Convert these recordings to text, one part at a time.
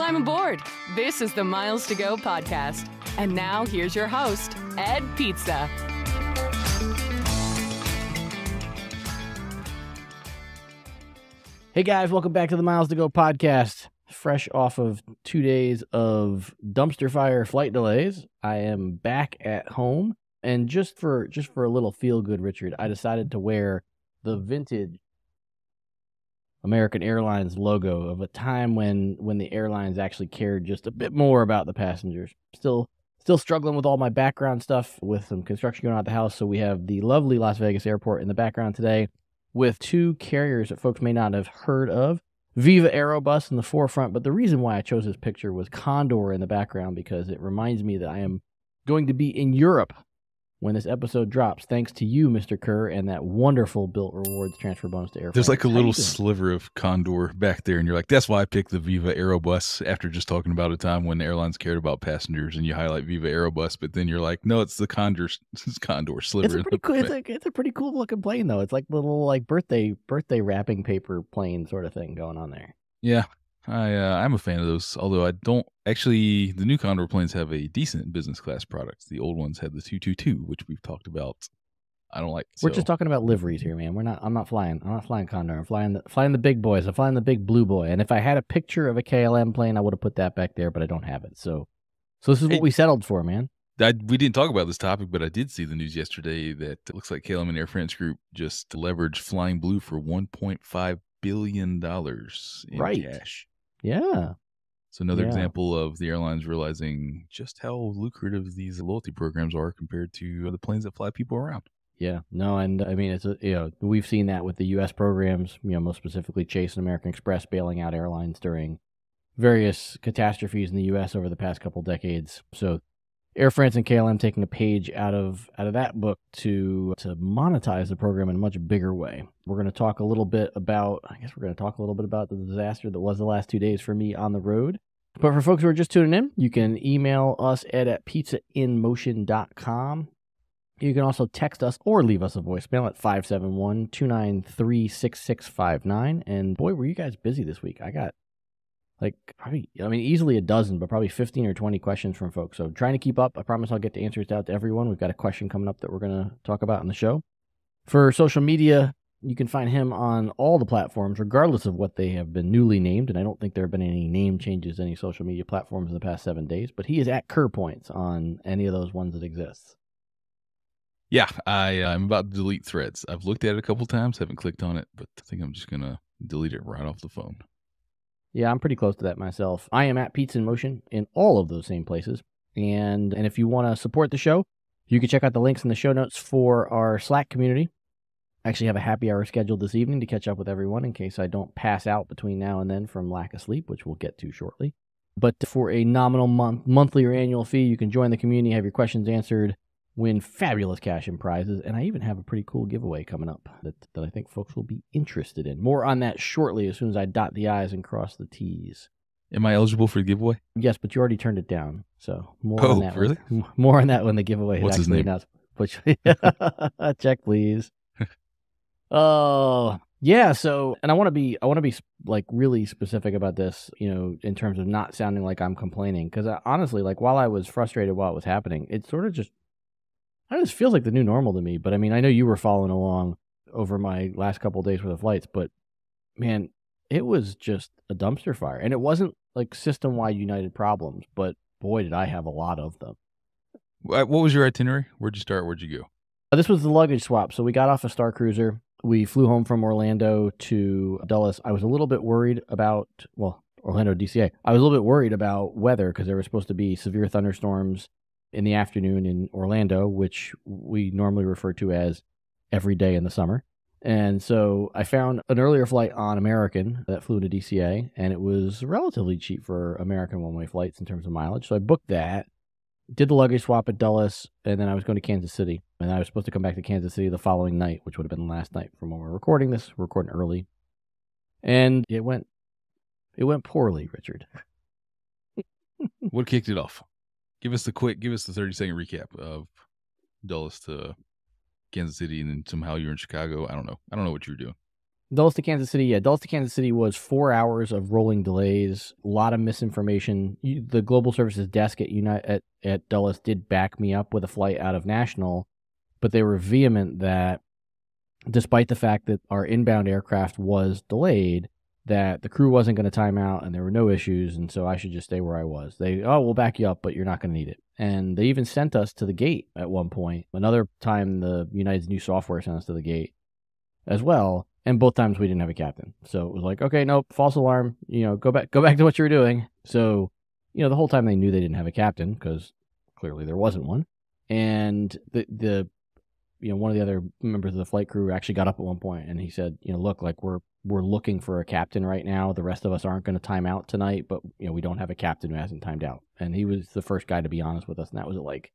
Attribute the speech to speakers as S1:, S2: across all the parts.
S1: climb aboard. This is the Miles to Go podcast. And now here's your host, Ed Pizza.
S2: Hey guys, welcome back to the Miles to Go podcast. Fresh off of 2 days of dumpster fire flight delays, I am back at home. And just for a little feel good, Richard, I decided to wear the vintage American Airlines logo of a time when the airlines actually cared just a bit more about the passengers. Still struggling with all my background stuff with some construction going on at the house. So we have the lovely Las Vegas airport in the background today with two carriers that folks may not have heard of. Viva Aerobus in the forefront, but the reason why I chose this picture was Condor in the background because it reminds me that I am going to be in Europe when this episode drops, thanks to you, Mr. Kerr, and that wonderful Bilt Rewards transfer bonus to Air France.
S3: There's like a little sliver of Condor back there, and you're like, that's why I picked the Viva Aerobus after just talking about a time when airlines cared about passengers, and you highlight Viva Aerobus, but then you're like, no, it's the Condor sliver.
S2: It's a pretty cool looking plane, though. It's like little like birthday wrapping paper plane sort of thing going on there.
S3: Yeah. I'm a fan of those, although I don't actually. The new Condor planes have a decent business class product. The old ones had the 222, which we've talked about. I don't like.
S2: We're just talking about liveries here, man. I'm not flying Condor. I'm flying the big boys. I'm flying the big blue boy. And if I had a picture of a KLM plane, I would have put that back there, but I don't have it. So this is what we settled for, man.
S3: We didn't talk about this topic, but I did see the news yesterday that it looks like KLM and Air France Group just leveraged Flying Blue for $1.5 billion in cash.
S2: Yeah.
S3: So another example of the airlines realizing just how lucrative these loyalty programs are compared to the planes that fly people around.
S2: Yeah. No, and I mean, we've seen that with the U.S. programs, most specifically Chase and American Express bailing out airlines during various catastrophes in the U.S. over the past couple decades. So Air France and KLM taking a page out of that book to monetize the program in a much bigger way. We're going to talk a little bit about the disaster that was the last 2 days for me on the road. But for folks who are just tuning in, you can email us at pizzainmotion.com. You can also text us or leave us a voicemail at 571-293-6659. And boy, were you guys busy this week. I got easily a dozen, but probably 15 or 20 questions from folks. So trying to keep up. I promise I'll get the answers out to everyone. We've got a question coming up that we're going to talk about in the show. For social media, you can find him on all the platforms, regardless of what they have been newly named. And I don't think there have been any name changes to any social media platforms in the past 7 days, but he is at Kerr Points on any of those ones that exist.
S3: Yeah, I'm about to delete Threads. I've looked at it a couple times, haven't clicked on it, but I think I'm just going to delete it right off the phone.
S2: Yeah, I'm pretty close to that myself. I am at Pizza in Motion in all of those same places. And if you want to support the show, you can check out the links in the show notes for our Slack community. I actually have a happy hour scheduled this evening to catch up with everyone in case I don't pass out between now and then from lack of sleep, which we'll get to shortly. But for a nominal monthly or annual fee, you can join the community, have your questions answered, win fabulous cash and prizes, and I even have a pretty cool giveaway coming up that I think folks will be interested in. More on that shortly as soon as I dot the I's and cross the T's.
S3: Am I eligible for the giveaway?
S2: Yes, but you already turned it down. So more on that.
S3: Really?
S2: More on that when the giveaway
S3: What's
S2: is actually
S3: his
S2: name? Announced. Check, please. Oh, yeah. So, and I want to be like really specific about this, in terms of not sounding like I'm complaining, because honestly, like while I was frustrated while it was happening, it sort of just feels like the new normal to me. But I mean, I know you were following along over my last couple of days worth of flights, but man, it was just a dumpster fire. And it wasn't like system-wide United problems, but boy, did I have a lot of them.
S3: What was your itinerary? Where'd you start? Where'd you go?
S2: This was the luggage swap. So we got off a Star Cruiser. We flew home from Orlando to Dulles. I was a little bit worried about, Orlando DCA. I was a little bit worried about weather because there were supposed to be severe thunderstorms in the afternoon in Orlando, which we normally refer to as every day in the summer. And so I found an earlier flight on American that flew to DCA, and it was relatively cheap for American one-way flights in terms of mileage. So I booked that, did the luggage swap at Dulles, and then I was going to Kansas City. And I was supposed to come back to Kansas City the following night, which would have been the last night from when we're recording this. We're recording early. And it went poorly, Richard.
S3: What kicked it off? Give us the 30-second recap of Dulles to Kansas City, and then somehow you're in Chicago. I don't know what you were doing.
S2: Dulles to Kansas City, yeah. Dulles to Kansas City was 4 hours of rolling delays, a lot of misinformation. The Global Services desk at Dulles did back me up with a flight out of National, but they were vehement that despite the fact that our inbound aircraft was delayed, that the crew wasn't going to time out and there were no issues, and so I should just stay where I was. We'll back you up, but you're not going to need it. And they even sent us to the gate at one point. Another time, the United's new software sent us to the gate as well, and both times we didn't have a captain. So it was like, okay, nope, false alarm, go back to what you were doing. So, the whole time they knew they didn't have a captain, because clearly there wasn't one. And the one of the other members of the flight crew actually got up at one point and he said, look, like we're looking for a captain right now. The rest of us aren't going to time out tonight, but we don't have a captain who hasn't timed out. And he was the first guy to be honest with us, and that was at like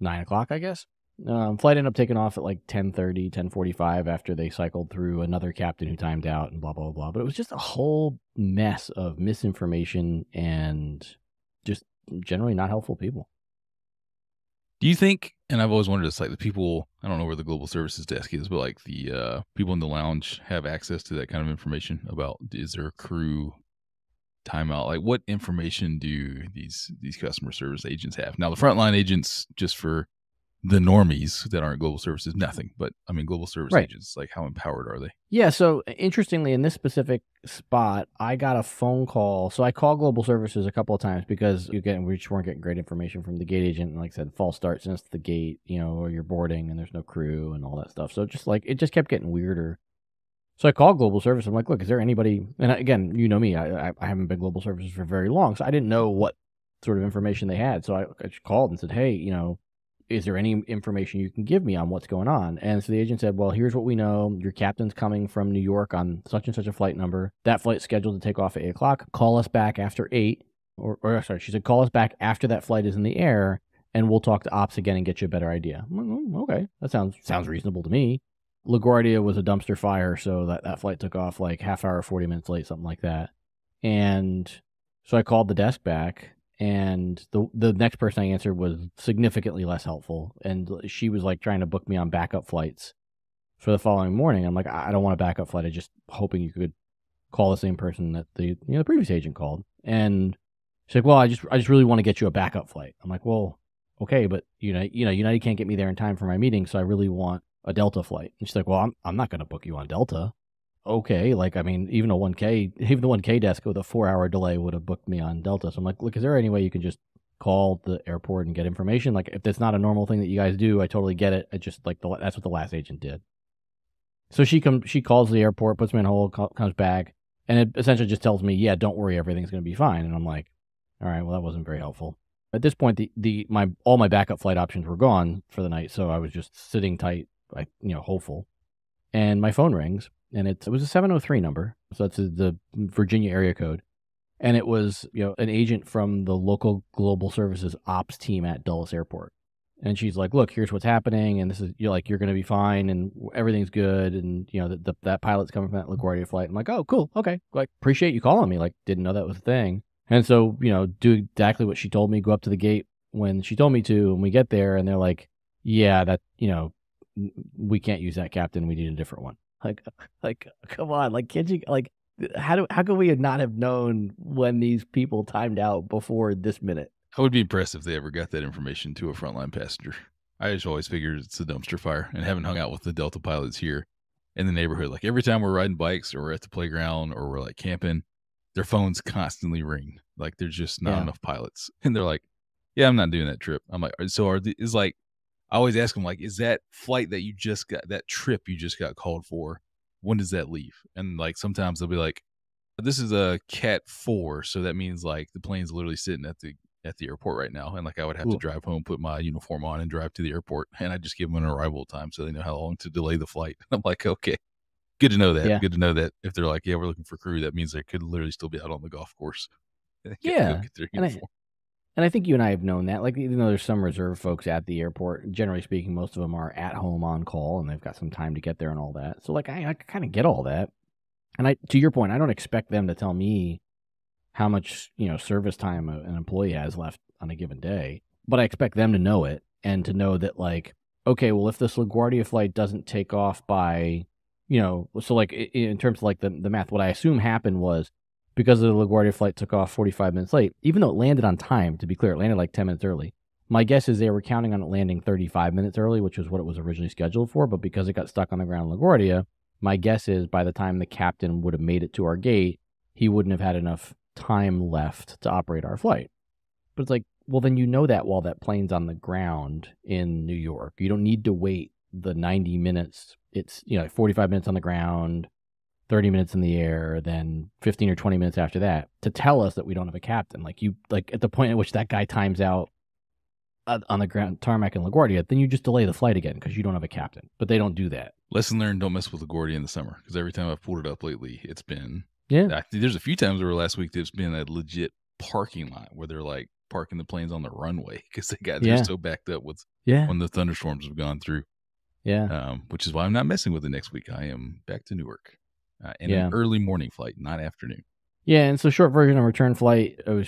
S2: 9 o'clock, I guess. Flight ended up taking off at like 10:30, 10:45 after they cycled through another captain who timed out and blah, blah, blah. But it was just a whole mess of misinformation and just generally not helpful people.
S3: Do you think, and I've always wondered this, like the people, I don't know where the Global Services desk is, but like the people in the lounge have access to that kind of information about, is there a crew timeout? Like what information do these customer service agents have? Now the frontline agents, just for the normies that aren't Global Services, nothing. But I mean, Global Service agents, like how empowered are they?
S2: Yeah. So interestingly, in this specific spot, I got a phone call. So I called Global Services a couple of times because we just weren't getting great information from the gate agent. And like I said, false start sends to the gate, or you're boarding and there's no crew and all that stuff. So it just kept getting weirder. So I called Global Service. I'm like, look, is there anybody? And again, you know me, I haven't been Global Services for very long, so I didn't know what sort of information they had. So I just called and said, hey, is there any information you can give me on what's going on? And so the agent said, well, here's what we know. Your captain's coming from New York on such and such a flight number. That flight's scheduled to take off at 8 o'clock. Call us back after 8. She said, call us back after that flight is in the air, and we'll talk to ops again and get you a better idea. I'm like, okay, that sounds reasonable to me. LaGuardia was a dumpster fire, so that flight took off like half hour, 40 minutes late, something like that. And so I called the desk back, and the next person I answered was significantly less helpful. And she was like trying to book me on backup flights for the following morning. I'm like, I don't want a backup flight. I just hoping you could call the same person that the previous agent called. And she's like, well, I just really want to get you a backup flight. I'm like, well, okay, but United can't get me there in time for my meeting, so I really want a Delta flight. And she's like, well, I'm not going to book you on Delta. Okay, like, I mean, even the 1K desk with a 4-hour delay would have booked me on Delta. So I'm like, look, is there any way you can just call the airport and get information? Like, if that's not a normal thing that you guys do, I totally get it. I just like that's what the last agent did. So she calls the airport, puts me on hold, comes back, and it essentially just tells me, yeah, don't worry, everything's going to be fine. And I'm like, all right, well, that wasn't very helpful. At this point, all my backup flight options were gone for the night, so I was just sitting tight, like, hopeful. And my phone rings, and it was a 703 number, so that's the Virginia area code. And it was, an agent from the local Global Services ops team at Dulles Airport. And she's like, look, here's what's happening, and this is, you're going to be fine, and everything's good, and, that pilot's coming from that LaGuardia flight. I'm like, oh, cool, okay, like, appreciate you calling me, like, didn't know that was a thing. And so, do exactly what she told me, go up to the gate when she told me to, and we get there, and they're like, yeah, that, we can't use that captain, we need a different one. Like, come on, like, can't you, like, how can we not have known when these people timed out before this minute?
S3: I would be impressed if they ever got that information to a frontline passenger. I just always figured it's a dumpster fire, and having hung out with the Delta pilots here in the neighborhood, like every time we're riding bikes or we're at the playground or we're like camping, their phones constantly ring. Like there's just not enough pilots. And they're like, yeah, I'm not doing that trip. I'm like, so I always ask them, like, is that flight that you just got, that trip you just got called for, when does that leave? And like, sometimes they'll be like, this is a Cat 4. So that means like the plane's literally sitting at the airport right now. And like, I would have to drive home, put my uniform on and drive to the airport. And I just give them an arrival time so they know how long to delay the flight. I'm like, okay, good to know that. Yeah. Good to know that if they're like, yeah, we're looking for crew, that means they could literally still be out on the golf course.
S2: Yeah. And I think you and I have known that, like, even though there's some reserve folks at the airport, generally speaking, most of them are at home on call and they've got some time to get there and all that. So like, I kind of get all that. And to your point, I don't expect them to tell me how much, service time an employee has left on a given day, but I expect them to know it and to know that, like, okay, well, if this LaGuardia flight doesn't take off by so like in terms of like the math, what I assume happened was because the LaGuardia flight took off 45 minutes late, even though it landed on time, to be clear, it landed like 10 minutes early. My guess is they were counting on it landing 35 minutes early, which was what it was originally scheduled for. But because it got stuck on the ground in LaGuardia, my guess is by the time the captain would have made it to our gate, he wouldn't have had enough time left to operate our flight. But it's like, well, then that while that plane's on the ground in New York. You don't need to wait the 90 minutes. It's, 45 minutes on the ground, 30 minutes in the air, then 15 or 20 minutes after that to tell us that we don't have a captain. Like at the point at which that guy times out on the ground tarmac in LaGuardia, then you just delay the flight again because you don't have a captain. But they don't do that.
S3: Lesson learned, don't mess with LaGuardia in the summer, because every time I've pulled it up lately, it's been...
S2: Yeah.
S3: There's a few times over last week there's been a legit parking lot where they're like parking the planes on the runway because they're so backed up with when the thunderstorms have gone through.
S2: Yeah.
S3: Which is why I'm not messing with it next week. I am back to Newark in an early morning flight, not afternoon.
S2: Yeah, and so short version of return flight, it was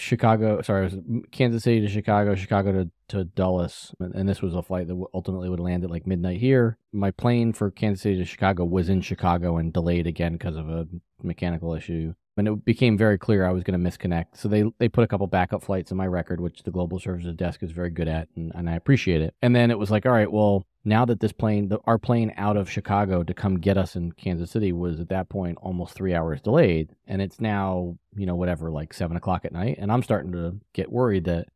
S2: Kansas City to Chicago, Chicago to Dulles, and this was a flight that ultimately would land at like midnight here. My plane for Kansas City to Chicago was in Chicago and delayed again because of a mechanical issue. And it became very clear I was going to misconnect. So they put a couple backup flights in my record, which the Global Services Desk is very good at, and I appreciate it. And then it was like, all right, well, now that this plane, our plane out of Chicago to come get us in Kansas City was at that point almost 3 hours delayed. And it's now, like 7 o'clock at night. And I'm starting to get worried that,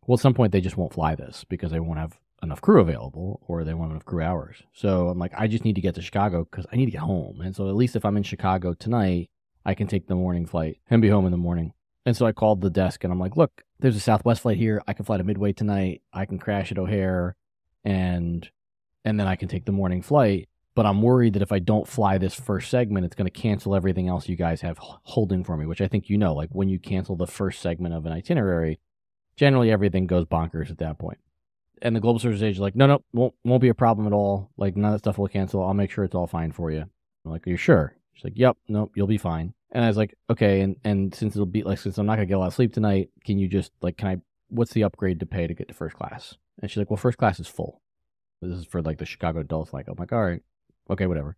S2: well, at some point they just won't fly this because they won't have enough crew available or they won't have enough crew hours. So I'm like, I just need to get to Chicago because I need to get home. And so at least if I'm in Chicago tonight, I can take the morning flight and be home in the morning. And so I called the desk and I'm like, look, there's a Southwest flight here. I can fly to Midway tonight. I can crash at O'Hare and then I can take the morning flight. But I'm worried that if I don't fly this first segment, it's going to cancel everything else you guys have holding for me, which I think like when you cancel the first segment of an itinerary, generally everything goes bonkers at that point. And the Global Services agent is like, no, won't be a problem at all. Like none of that stuff will cancel. I'll make sure it's all fine for you. I'm like, are you sure? She's like, yep, nope, you'll be fine. And I was like, okay, and since it'll be like, since I'm not gonna get a lot of sleep tonight, can you just like, what's the upgrade to pay to get to first class? And she's like, well, first class is full. This is for like the Chicago Dulles flight. I'm like, all right, okay, whatever.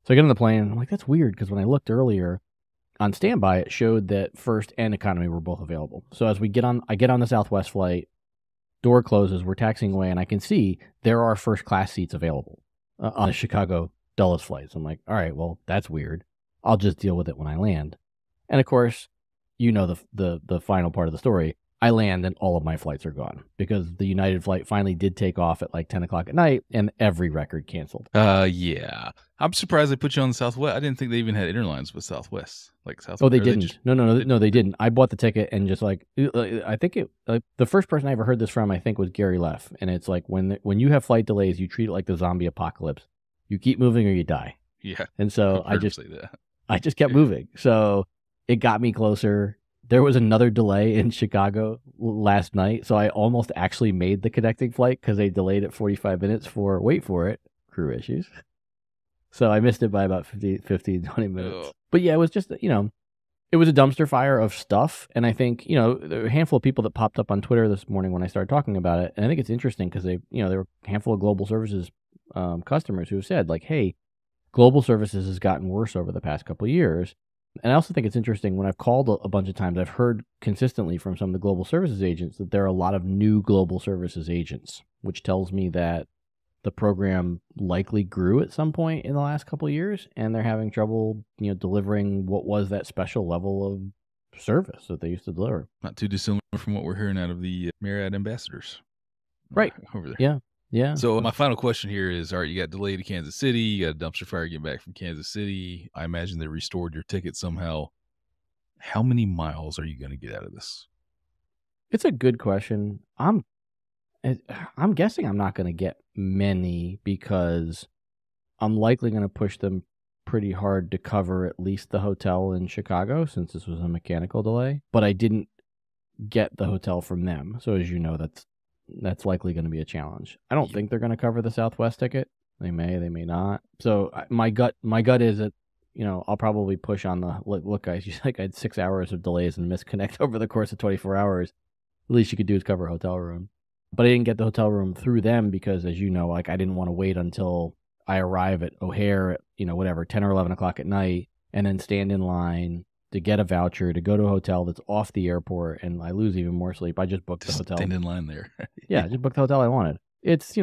S2: So I get on the plane and I'm like, that's weird because when I looked earlier on standby, it showed that first and economy were both available. So as I get on the Southwest flight, door closes, we're taxiing away, and I can see there are first class seats available on the Chicago Dulles flights. I'm like, all right, well, that's weird. I'll just deal with it when I land. And of course, the final part of the story. I land and all of my flights are gone because the United flight finally did take off at like 10 o'clock at night and every record canceled.
S3: Yeah. I'm surprised they put you on the Southwest. I didn't think they even had interlines with Southwest. Like Southwest.
S2: Oh, they didn't. No, they didn't. I bought the ticket and just like, I think the first person I ever heard this from, I think was Gary Leff. And it's like when you have flight delays, you treat it like the zombie apocalypse. You keep moving or you die.
S3: Yeah.
S2: And so I just kept
S3: Yeah.
S2: moving. So it got me closer. There was another delay in Chicago last night. So I almost actually made the connecting flight because they delayed it 45 minutes for, wait for it, crew issues. So I missed it by about 15, 20 minutes.
S3: Oh.
S2: But yeah, it was just, it was a dumpster fire of stuff. And I think, there were a handful of people that popped up on Twitter this morning when I started talking about it. And I think it's interesting because there were a handful of Global Services customers who have said like, hey, Global Services has gotten worse over the past couple of years. And I also think it's interesting when I've called a bunch of times, I've heard consistently from some of the Global Services agents that there are a lot of new Global Services agents, which tells me that the program likely grew at some point in the last couple of years and they're having trouble, delivering what was that special level of service that they used to deliver.
S3: Not too dissimilar from what we're hearing out of the Marriott ambassadors.
S2: Right.
S3: Over there.
S2: Yeah. Yeah.
S3: So my final question here is, all right, you got delayed to Kansas City, you got a dumpster fire getting back from Kansas City. I imagine they restored your ticket somehow. How many miles are you going to get out of this?
S2: It's a good question. I'm guessing I'm not going to get many because I'm likely going to push them pretty hard to cover at least the hotel in Chicago since this was a mechanical delay. But I didn't get the hotel from them. So as you know, that's likely going to be a challenge. I don't think they're going to cover the Southwest ticket. They may not. So my gut is that, I'll probably push on the, look guys, I had 6 hours of delays and misconnect over the course of 24 hours. The least you could do is cover a hotel room. But I didn't get the hotel room through them because, as you know, like I didn't want to wait until I arrive at O'Hare at, whatever, 10 or 11 o'clock at night, and then stand in line to get a voucher to go to a hotel that's off the airport, and I lose even more sleep. I just booked the hotel.
S3: Stand in line there.
S2: Yeah, just booked the hotel I wanted. It's,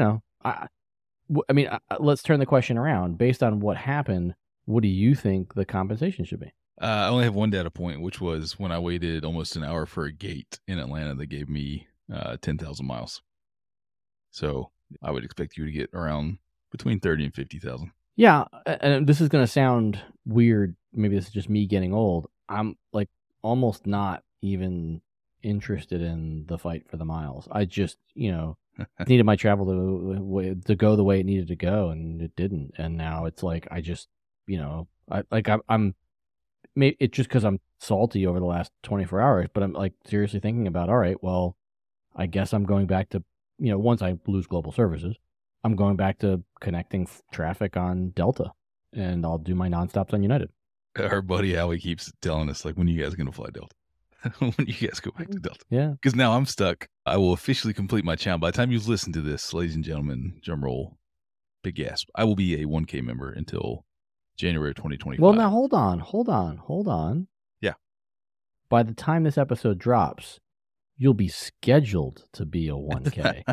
S2: let's turn the question around. Based on what happened, what do you think the compensation should be?
S3: I only have one data point, which was when I waited almost an hour for a gate in Atlanta that gave me 10,000 miles. So I would expect you to get around between 30 and 50,000.
S2: Yeah, and this is going to sound weird. Maybe this is just me getting old. I'm like almost not even interested in the fight for the miles. I just, needed my travel to go the way it needed to go, and it didn't. And now it's like I just, I'm maybe it's just because I'm salty over the last 24 hours. But I'm like seriously thinking about, all right, well, I guess I'm going back to, once I lose global services, I'm going back to connecting traffic on Delta, and I'll do my nonstops on United.
S3: Our buddy Howie keeps telling us, like, when you guys going to fly Delta? When you guys go back to Delta?
S2: Yeah.
S3: Because now I'm stuck. I will officially complete my challenge. By the time you've listened to this, ladies and gentlemen, drum roll, big gasp, I will be a 1K member until January 2025.
S2: Well, now hold on.
S3: Yeah.
S2: By the time this episode drops, you'll be scheduled to be a 1K.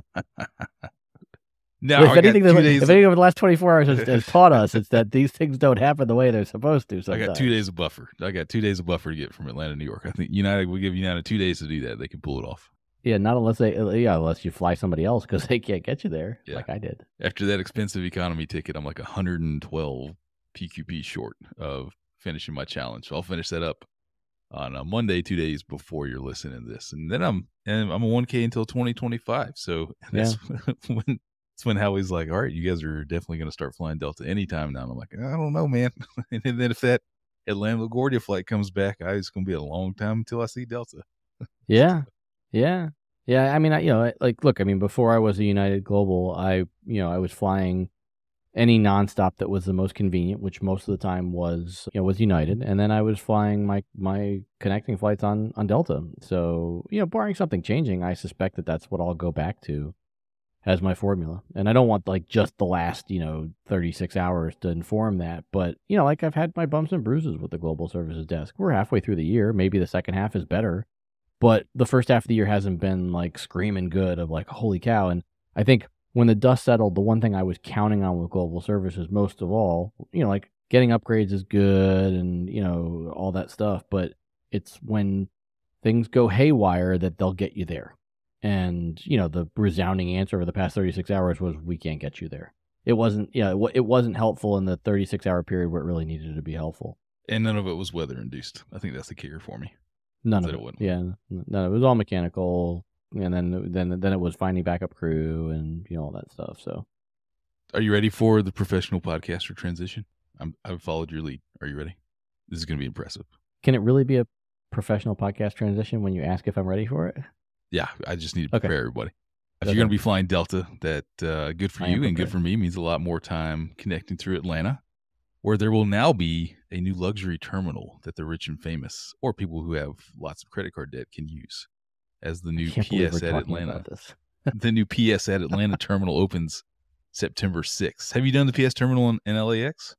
S3: No,
S2: if anything over the last 24 hours has taught us, it's that these things don't happen the way they're supposed to. Sometimes.
S3: I got 2 days of buffer. To get from Atlanta to New York. I think United will give United 2 days to do that. They can pull it off.
S2: Yeah, not unless you fly somebody else because they can't get you there like I did.
S3: After that expensive economy ticket, I'm like 112 PQP short of finishing my challenge. So I'll finish that up on a Monday, 2 days before you're listening to this, and then I'm a 1K until 2025. So that's when Howie's like, all right, you guys are definitely going to start flying Delta anytime now. And I'm like, I don't know, man. And then if that Atlanta LaGuardia flight comes back, it's going to be a long time until I see Delta.
S2: Yeah. I mean, before I was a United Global, I was flying any nonstop that was the most convenient, which most of the time was United. And then I was flying my connecting flights on Delta. So, barring something changing, I suspect that's what I'll go back to as my formula. And I don't want just the last, 36 hours to inform that. But, I've had my bumps and bruises with the Global Services desk. We're halfway through the year. Maybe the second half is better. But the first half of the year hasn't been screaming good of holy cow. And I think when the dust settled, the one thing I was counting on with Global Services most of all, getting upgrades is good and, all that stuff. But it's when things go haywire that they'll get you there. And, the resounding answer over the past 36 hours was, we can't get you there. It wasn't, it wasn't helpful in the 36-hour period where it really needed to be helpful.
S3: And none of it was weather induced. I think that's the kicker for me.
S2: None of it. Yeah. No, it was all mechanical. And then it was finding backup crew and, all that stuff. So.
S3: Are you ready for the professional podcaster transition? I've followed your lead. Are you ready? This is going to be impressive.
S2: Can it really be a professional podcast transition when you ask if I'm ready for it?
S3: Yeah, I just need to prepare everybody. If
S2: Okay.
S3: you're going to be flying Delta, that good for
S2: I am
S3: you and good
S2: prepared.
S3: for me, means a lot more time connecting through Atlanta, where there will now be a new luxury terminal that the rich and famous, or people who have lots of credit card debt, can use as the new
S2: Can't believe
S3: PS
S2: we're
S3: at
S2: talking
S3: Atlanta.
S2: about this.
S3: The new PS at Atlanta terminal opens September 6th. Have you done the PS terminal in LAX?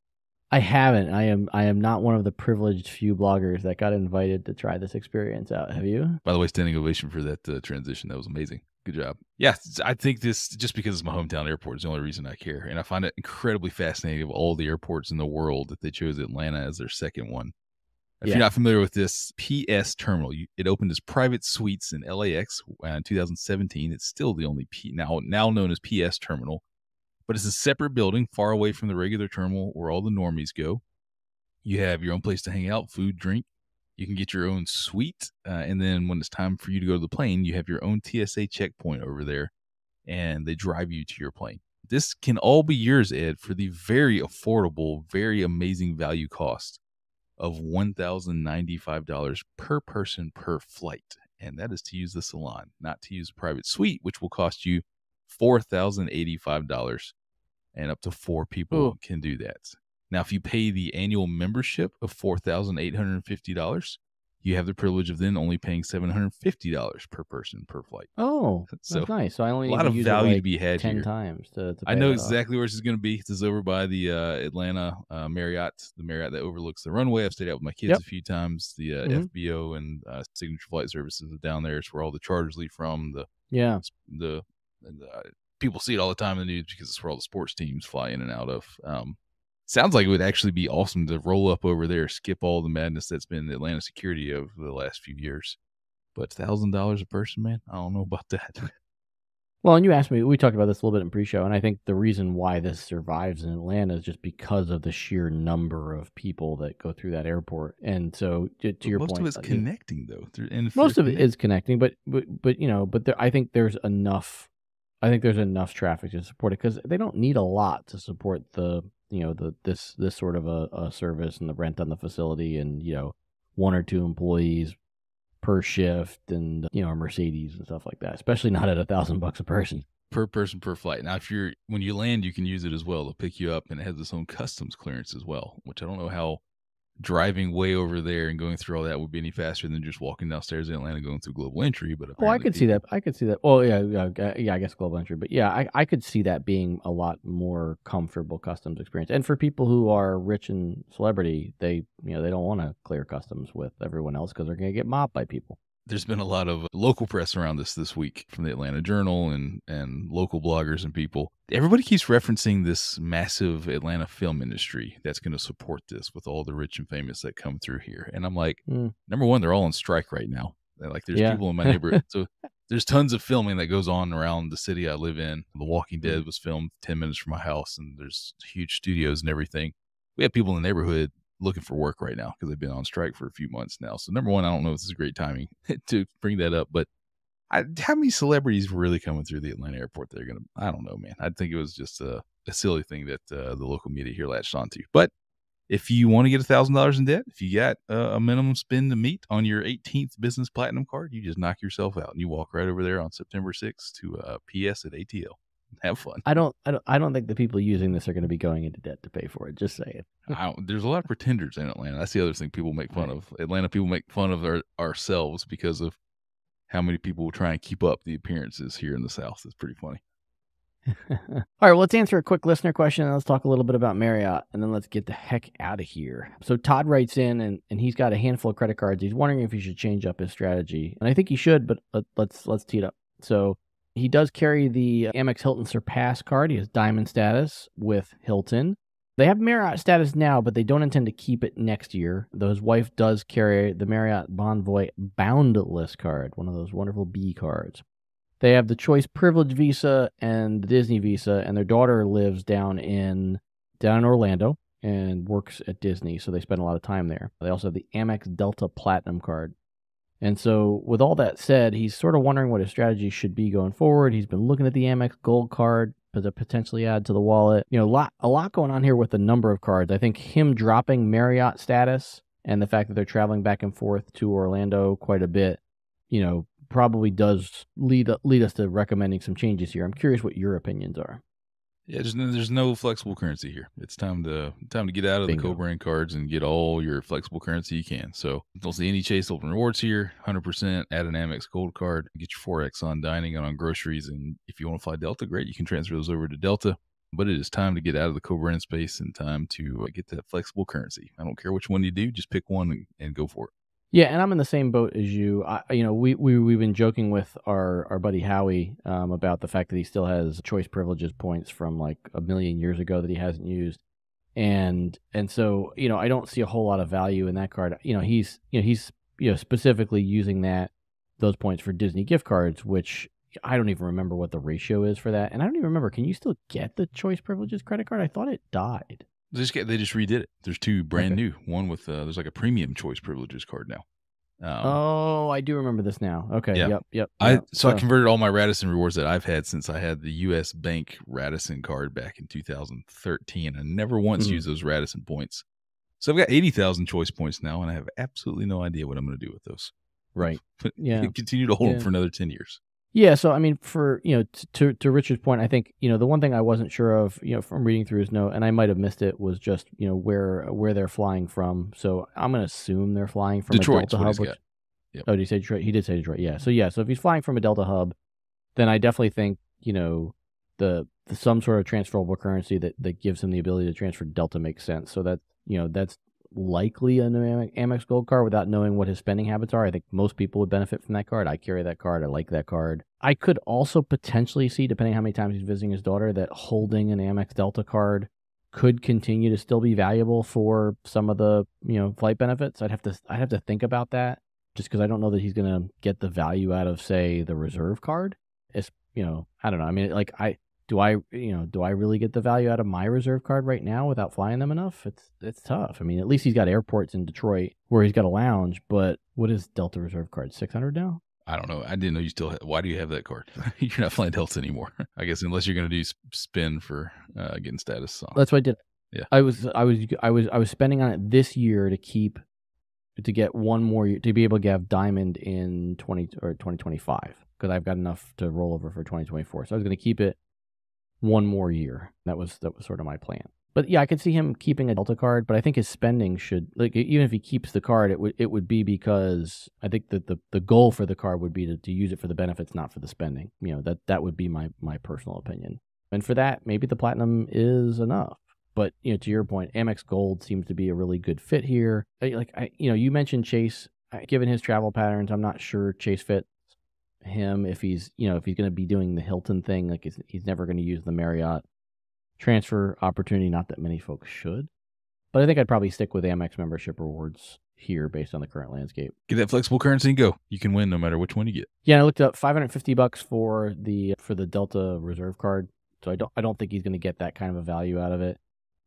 S2: I haven't. I am not one of the privileged few bloggers that got invited to try this experience out. Have you?
S3: By the way, standing ovation for that transition. That was amazing. Good job. Yeah, I think this, just because it's my hometown airport, is the only reason I care. And I find it incredibly fascinating of all the airports in the world that they chose Atlanta as their second one. If you're not familiar with this PS terminal, it opened as private suites in LAX in 2017. It's still the only now known as PS terminal. But it's a separate building far away from the regular terminal where all the normies go. You have your own place to hang out, food, drink. You can get your own suite. And then when it's time for you to go to the plane, you have your own TSA checkpoint over there. And they drive you to your plane. This can all be yours, Ed, for the very affordable, very amazing value cost of $1,095 per person per flight. And that is to use the salon, not to use a private suite, which will cost you $4,085. And up to 4 people can do that. Now, if you pay the annual membership of $4,850, you have the privilege of then only paying $750 per person per flight.
S2: Oh,
S3: So
S2: that's nice. So I only
S3: a
S2: need
S3: lot
S2: to
S3: of
S2: use
S3: value
S2: it
S3: to
S2: like
S3: be had
S2: 10
S3: here.
S2: times to
S3: I
S2: pay
S3: know
S2: that
S3: exactly where this is going to be. It's over by the Atlanta Marriott, the Marriott that overlooks the runway. I've stayed out with my kids
S2: Yep.
S3: a few times. The FBO and Signature Flight Services are down there. It's where all the charters leave from. The people see it all the time in the news because it's where all the sports teams fly in and out of. Sounds like it would actually be awesome to roll up over there, skip all the madness that's been the Atlanta security over the last few years. But $1,000 a person, man, I don't know about that.
S2: Well, and you asked me, we talked about this a little bit in pre-show, and I think the reason why this survives in Atlanta is just because of the sheer number of people that go through that airport. And so, to your
S3: most
S2: point,
S3: of it's connecting though.
S2: Most of it is connecting, but I think there's enough. I think there's enough traffic to support it because they don't need a lot to support this sort of a service and the rent on the facility and 1 or 2 employees per shift and a Mercedes and stuff like that, especially not at $1,000 a person
S3: per person per flight. Now, when you land, you can use it as well. They'll pick you up, and it has its own customs clearance as well, which I don't know how driving way over there and going through all that would be any faster than just walking downstairs in Atlanta going through global entry. But
S2: I could see that. Well, yeah, I guess global entry, but yeah, I could see that being a lot more comfortable customs experience. And for people who are rich and celebrity, they don't want to clear customs with everyone else because they're going to get mobbed by people.
S3: There's been a lot of local press around this week from the Atlanta Journal and local bloggers and people. Everybody keeps referencing this massive Atlanta film industry that's going to support this with all the rich and famous that come through here. And I'm like, number one, they're all on strike right now. Like there's people in my neighborhood. So there's tons of filming that goes on around the city I live in. The Walking Dead was filmed 10 minutes from my house, and there's huge studios and everything. We have people in the neighborhood looking for work right now because they've been on strike for a few months now. So number one, I don't know if this is great timing to bring that up, but how many celebrities were really coming through the Atlanta airport? I don't know, man. I think it was just a silly thing that the local media here latched onto. But if you want to get $1,000 in debt, if you got a minimum spend to meet on your 18th business platinum card, you just knock yourself out and you walk right over there on September 6th to PS at ATL. Have fun.
S2: I don't think the people using this are going to be going into debt to pay for it. Just saying.
S3: There's a lot of pretenders in Atlanta. That's the other thing people make fun of. Atlanta people make fun of ourselves because of how many people will try and keep up the appearances here in the South. It's pretty funny.
S2: All right, well, let's answer a quick listener question and let's talk a little bit about Marriott and then let's get the heck out of here. So Todd writes in and he's got a handful of credit cards. He's wondering if he should change up his strategy. And I think he should, but let's tee it up. So he does carry the Amex Hilton Surpass card. He has diamond status with Hilton. They have Marriott status now, but they don't intend to keep it next year. Though his wife does carry the Marriott Bonvoy Boundless card, one of those wonderful B cards. They have the Choice Privilege Visa and the Disney Visa, and their daughter lives down in Orlando and works at Disney, so they spend a lot of time there. They also have the Amex Delta Platinum card. And so with all that said, he's sort of wondering what his strategy should be going forward. He's been looking at the Amex Gold card to potentially add to the wallet. A lot going on here with the number of cards. I think him dropping Marriott status and the fact that they're traveling back and forth to Orlando quite a bit, probably does lead us to recommending some changes here. I'm curious what your opinions are.
S3: Yeah, there's no flexible currency here. It's time to get out of the co-brand cards and get all your flexible currency you can. So don't see any Chase Open Rewards here. 100% add an Amex Gold card. Get your 4X on dining and on groceries. And if you want to fly Delta, great. You can transfer those over to Delta. But it is time to get out of the co-brand space and time to get that flexible currency. I don't care which one you do. Just pick one and go for it.
S2: Yeah, and I'm in the same boat as you. We've been joking with our buddy Howie about the fact that he still has choice privileges points from like a million years ago that he hasn't used, and so I don't see a whole lot of value in that card. He's specifically using those points for Disney gift cards, which I don't even remember what the ratio is for that, and I don't even remember. Can you still get the choice privileges credit card? I thought it died.
S3: They just redid it. There's two brand new. One with there's like a premium choice privileges card now.
S2: I do remember this now. Okay.
S3: Yeah.
S2: Yep.
S3: I converted all my Radisson rewards that I've had since I had the U.S. Bank Radisson card back in 2013. I never once used those Radisson points. So I've got 80,000 choice points now, and I have absolutely no idea what I'm going to do with those.
S2: Right.
S3: But continue to hold them for another 10 years.
S2: Yeah, so I mean, for to Richard's point, I think the one thing I wasn't sure of, from reading through his note, and I might have missed it, was just where they're flying from. So I'm gonna assume they're flying from
S3: Detroit's
S2: a Delta
S3: what he's
S2: hub.
S3: got. Yep.
S2: Oh, did he say Detroit? He did say Detroit. Yeah. So if he's flying from a Delta hub, then I definitely think the some sort of transferable currency that gives him the ability to transfer to Delta makes sense. So that's likely an Amex Gold card without knowing what his spending habits are. I think most people would benefit from that card. I carry that card. I like that card. I could also potentially see, depending how many times he's visiting his daughter, that holding an Amex Delta card could continue to still be valuable for some of the flight benefits. I'd have to think about that, just because I don't know that he's going to get the value out of, say, the reserve card. It's I don't know. I mean, like do I really get the value out of my reserve card right now without flying them enough? It's tough. I mean, at least he's got airports in Detroit where he's got a lounge, but what is Delta reserve card? 600 now?
S3: I don't know. I didn't know you still why do you have that card? You're not flying Delta anymore. I guess unless you're going to do spin for getting status. So.
S2: That's what I did.
S3: Yeah.
S2: I was spending on it this year to get one more year, to be able to have Diamond in 2025, because I've got enough to roll over for 2024. So I was going to keep it one more year. That was sort of my plan. But yeah, I could see him keeping a Delta card, but I think his spending should, like, even if he keeps the card, it would be because I think that the goal for the card would be to use it for the benefits, not for the spending. That would be my personal opinion. And for that, maybe the Platinum is enough. But to your point, Amex Gold seems to be a really good fit here. You mentioned Chase. Given his travel patterns, I'm not sure Chase fits him if he's going to be doing the Hilton thing. Like, he's never going to use the Marriott transfer opportunity. Not that many folks should, but I think I'd probably stick with Amex membership rewards here based on the current landscape.
S3: Get that flexible currency and go. You can win no matter which one you get.
S2: Yeah, I looked up $550 for the Delta reserve card. So I don't think he's going to get that kind of a value out of it.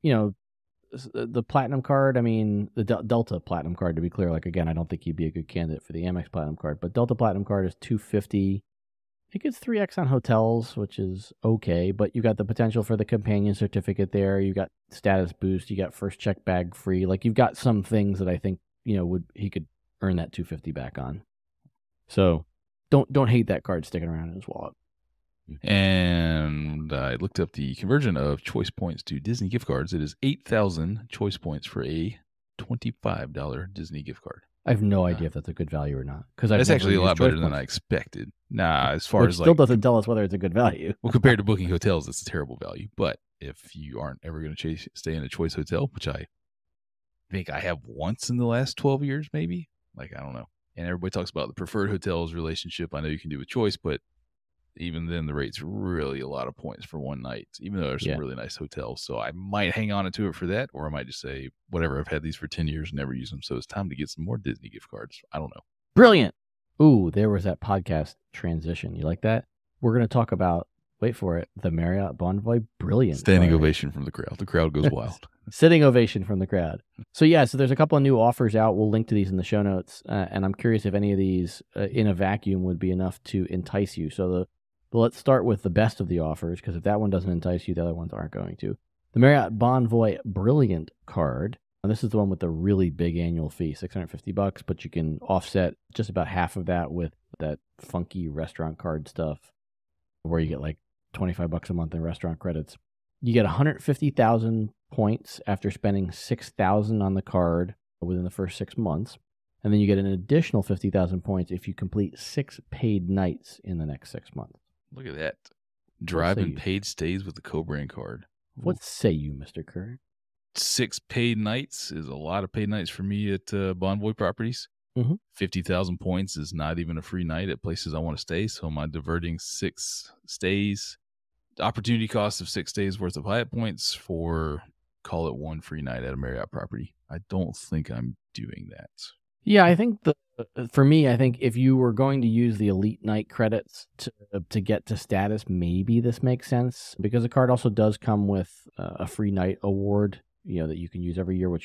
S2: The Platinum card, I mean, the Delta Platinum card, to be clear, like, again, I don't think he'd be a good candidate for the Amex Platinum card, but Delta Platinum card is $250. It gets 3x on hotels, which is okay, but you got the potential for the companion certificate there. You got status boost. You got first check bag free. Like, you've got some things that I think he could earn that $250 back on. So don't hate that card sticking around in his wallet.
S3: And I looked up the conversion of choice points to Disney gift cards. It is 8,000 choice points for a $25 Disney gift card.
S2: I have no idea if that's a good value or not. Because
S3: that's actually a lot better than I expected. As far as
S2: still doesn't tell us whether it's a good value.
S3: Well, compared to booking hotels, it's a terrible value. But if you aren't ever going to stay in a choice hotel, which I think I have once in the last 12 years, maybe, like, I don't know. And everybody talks about the preferred hotels relationship. I know you can do with choice, but even then, the rate's really a lot of points for one night, even though there's some really nice hotels. So I might hang on to it for that, or I might just say, whatever, I've had these for 10 years and never use them, so it's time to get some more Disney gift cards. I don't know.
S2: Brilliant. Ooh, there was that podcast transition. You like that? We're going to talk about, wait for it, the Marriott Bonvoy Brilliant.
S3: Standing ovation from the crowd. The crowd goes wild.
S2: Sitting ovation from the crowd. So there's a couple of new offers out. We'll link to these in the show notes, and I'm curious if any of these in a vacuum would be enough to entice you. So let's start with the best of the offers, because if that one doesn't entice you, the other ones aren't going to. The Marriott Bonvoy Brilliant card. And this is the one with the really big annual fee, $650, but you can offset just about half of that with that funky restaurant card stuff, where you get like $25 a month in restaurant credits. You get 150,000 points after spending $6,000 on the card within the first 6 months. And then you get an additional 50,000 points if you complete 6 paid nights in the next 6 months.
S3: Look at that. Driving paid stays with the co-brand card.
S2: What say you, Mr. Kerr?
S3: 6 paid nights is a lot of paid nights for me at Bonvoy properties.
S2: Mm-hmm.
S3: 50,000 points is not even a free night at places I want to stay. So am I diverting 6 stays, the opportunity cost of 6 days worth of Hyatt points for, call it, 1 free night at a Marriott property? I don't think I'm doing that.
S2: Yeah, I think for me, I think if you were going to use the Elite Night credits to get to status, maybe this makes sense, because the card also does come with a free night award, that you can use every year.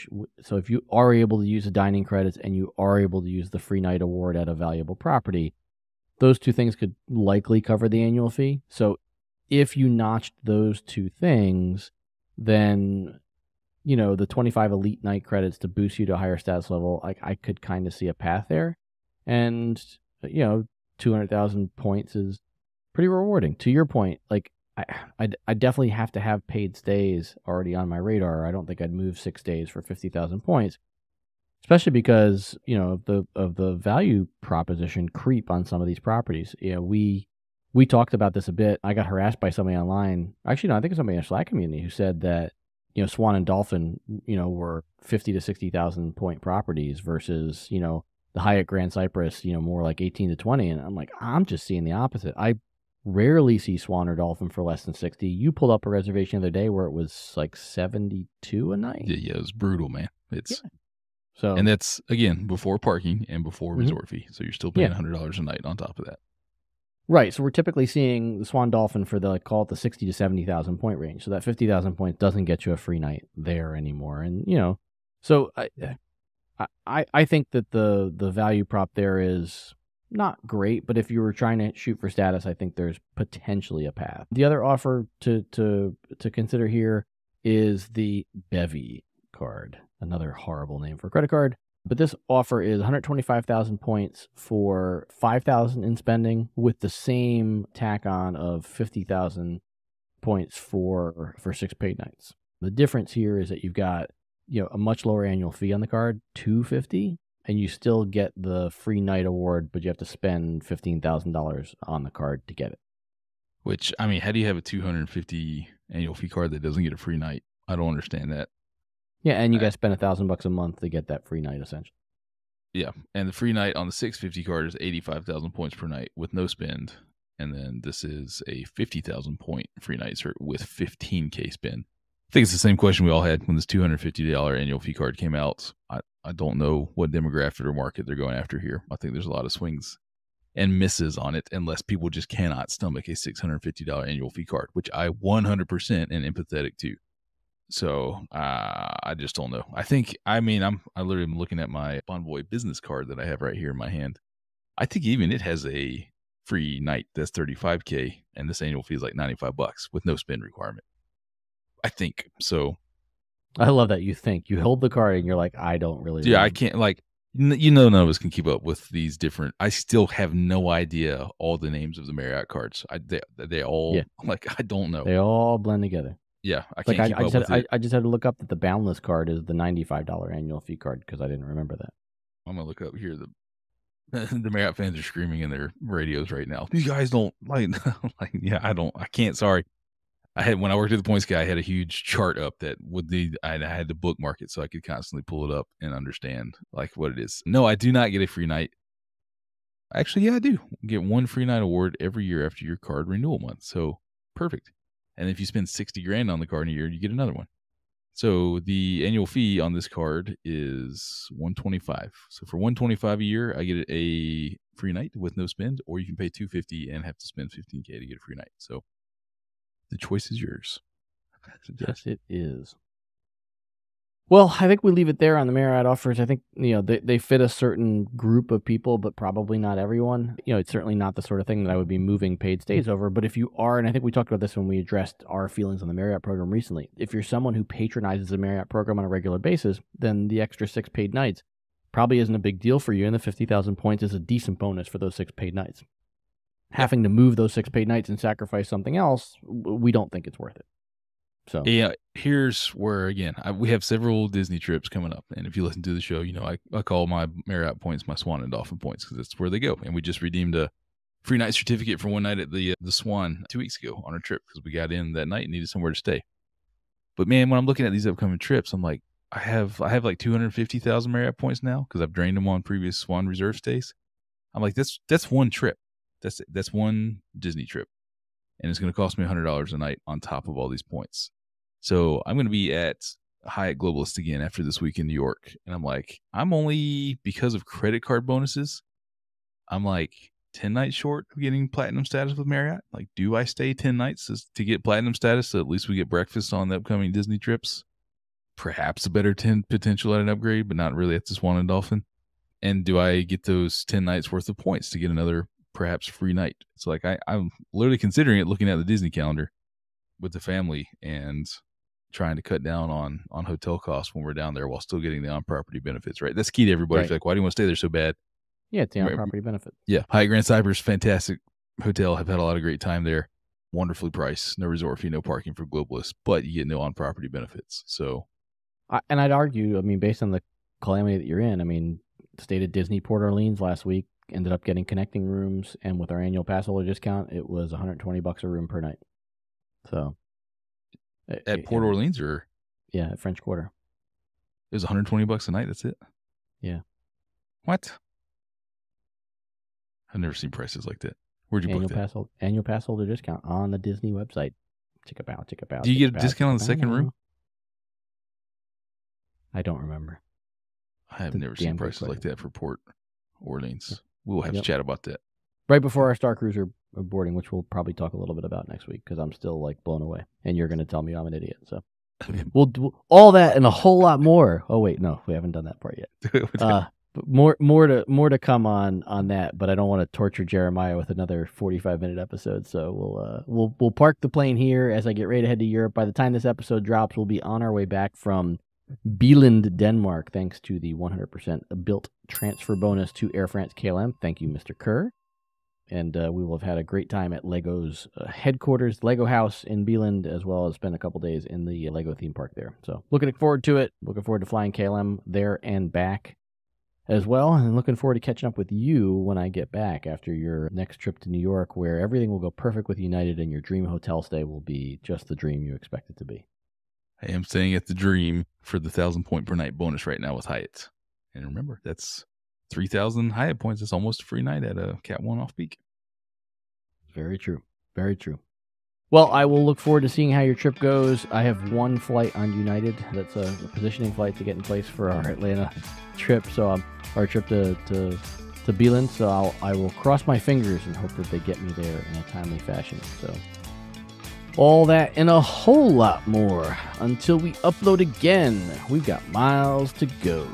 S2: So if you are able to use the dining credits and you are able to use the free night award at a valuable property, those two things could likely cover the annual fee. So if you notched those two things, then the 25 Elite Night credits to boost you to a higher status level, I could kind of see a path there. And, 200,000 points is pretty rewarding. To your point, like I definitely have to have paid stays already on my radar. I don't think I'd move 6 days for 50,000 points, especially because, of the value proposition creep on some of these properties. We talked about this a bit. I got harassed by somebody online. Actually, no, I think it's somebody in the Slack community who said that, Swan and Dolphin, were 50 to 60,000 point properties versus, the Hyatt Grand Cypress, more like 18 to 20. And I'm like, I'm just seeing the opposite. I rarely see Swan or Dolphin for less than 60. You pulled up a reservation the other day where it was like 72 a night.
S3: Yeah, it was brutal, man.
S2: So,
S3: and that's, again, before parking and before resort fee. So you're still paying $100 a night on top of that.
S2: Right. So we're typically seeing the Swan Dolphin for call it the 60 to 70,000 point range. So that 50,000 points doesn't get you a free night there anymore. And, so I think that the value prop there is not great, but if you were trying to shoot for status, I think there's potentially a path. The other offer to consider here is the Bevy card, another horrible name for a credit card. But this offer is 125,000 points for 5,000 in spending with the same tack on of 50,000 points for 6 paid nights. The difference here is that you've got, a much lower annual fee on the card, $250, and you still get the free night award, but you have to spend $15,000 on the card to get it.
S3: Which, I mean, how do you have a $250 annual fee card that doesn't get a free night? I don't understand that.
S2: Yeah, and you got to spend $1,000 a month to get that free night, essentially.
S3: Yeah, and the free night on the 650 card is 85,000 points per night with no spend, and then this is a 50,000 point free night with 15K spend. I think it's the same question we all had when this $250 annual fee card came out. I don't know what demographic or market they're going after here. I think there's a lot of swings and misses on it unless people just cannot stomach a $650 annual fee card, which I 100% am empathetic to. So I just don't know. I literally am looking at my Bonvoy business card that I have right here in my hand. I think even it has a free night that's $35K, and this annual fee is like $95 with no spend requirement. I think so.
S2: I love that you think. You hold the card and you're like, I don't really.
S3: Yeah, I can't, like, none of us can keep up with these different. I still have no idea all the names of the Marriott cards. They all, like, I don't know.
S2: They all blend together.
S3: Yeah, I can't keep up with it.
S2: I just had to look up that the Boundless card is the $95 annual fee card because I didn't remember that.
S3: I'm going to look up here. The Marriott fans are screaming in their radios right now. These guys don't like, I can't, sorry. When I worked at the Points Guy, I had a huge chart up that I had to bookmark it so I could constantly pull it up and understand like what it is. No, I do not get a free night. Actually, yeah, I do get one free night award every year after your card renewal month. So perfect. And if you spend $60,000 on the card in a year, you get another one. So the annual fee on this card is $125. So for $125 a year, I get a free night with no spend, or you can pay $250 and have to spend $15K to get a free night. So the choice is yours.
S2: Yes, it is. Well, I think we leave it there on the Marriott offers. I think, they fit a certain group of people, but probably not everyone. It's certainly not the sort of thing that I would be moving paid stays over. But if you are, and I think we talked about this when we addressed our feelings on the Marriott program recently, if you're someone who patronizes the Marriott program on a regular basis, then the extra 6 paid nights probably isn't a big deal for you, and the 50,000 points is a decent bonus for those 6 paid nights. Having to move those 6 paid nights and sacrifice something else, we don't think it's worth it. So
S3: yeah, here's where, again, we have several Disney trips coming up. And if you listen to the show, I call my Marriott points my Swan and Dolphin points because that's where they go. And we just redeemed a free night certificate for one night at the Swan 2 weeks ago on our trip because we got in that night and needed somewhere to stay. But man, when I'm looking at these upcoming trips, I'm like, I have like 250,000 Marriott points now because I've drained them on previous Swan Reserve stays. I'm like, that's one trip. That's one Disney trip. And it's going to cost me $100 a night on top of all these points. So I'm going to be at Hyatt Globalist again after this week in New York. And I'm like, I'm only, because of credit card bonuses, I'm like 10 nights short of getting platinum status with Marriott. Like, do I stay 10 nights to get platinum status so at least we get breakfast on the upcoming Disney trips? Perhaps a better 10 potential at an upgrade, but not really at the Swan and Dolphin. And do I get those 10 nights worth of points to get another perhaps free night? So like I'm literally considering it, looking at the Disney calendar with the family and trying to cut down on hotel costs when we're down there while still getting the on-property benefits, right? That's key to everybody.
S2: Right.
S3: Like, why do you want to stay there so bad?
S2: Yeah, it's the on-property benefit.
S3: Yeah. Hyatt Grand Cypress, fantastic hotel. Have had a lot of great time there. Wonderfully priced. No resort fee, no parking for globalists, but you get no on-property benefits. So,
S2: and I'd argue, I mean, based on the calamity that you're in, I mean, stayed at Disney Port Orleans last week, ended up getting connecting rooms, and with our annual pass holder discount, it was $120 a room per night. So,
S3: at Port Orleans, or
S2: yeah, at French Quarter,
S3: it was $120 a night. That's it.
S2: Yeah.
S3: What? I've never seen prices like that. Where'd you book that?
S2: Annual pass holder discount on the Disney website. Check it out.
S3: Do you get a discount on the second room?
S2: I don't remember.
S3: I have never seen prices like that for Port Orleans. Yeah. We'll have to chat about that.
S2: Right before our Star Cruiser boarding, which we'll probably talk a little bit about next week, because I'm still like blown away. And you're going to tell me I'm an idiot. So we'll do all that and a whole lot more. Oh, wait, no, we haven't done that part yet. But more to come on that, but I don't want to torture Jeremiah with another 45-minute episode. So we'll park the plane here as I get ready to head to Europe. By the time this episode drops, we'll be on our way back from Billund, Denmark, thanks to the 100% built transfer bonus to Air France KLM. Thank you, Mr. Kerr. And we will have had a great time at Lego's headquarters, Lego House in Billund, as well as spend a couple days in the Lego theme park there. So looking forward to it. Looking forward to flying KLM there and back as well, and looking forward to catching up with you when I get back after your next trip to New York, where everything will go perfect with United and your dream hotel stay will be just the dream you expect it to be.
S3: I am staying at the Dream for the 1,000 point per night bonus right now with Hyatt. And remember, that's 3,000 Hyatt points. It's almost a free night at a Cat 1 off peak.
S2: Very true. Very true. Well, I will look forward to seeing how your trip goes. I have one flight on United. That's a positioning flight to get in place for our Atlanta trip. So our trip to Billund. So I will cross my fingers and hope that they get me there in a timely fashion. So all that and a whole lot more until we upload again. We've got miles to go.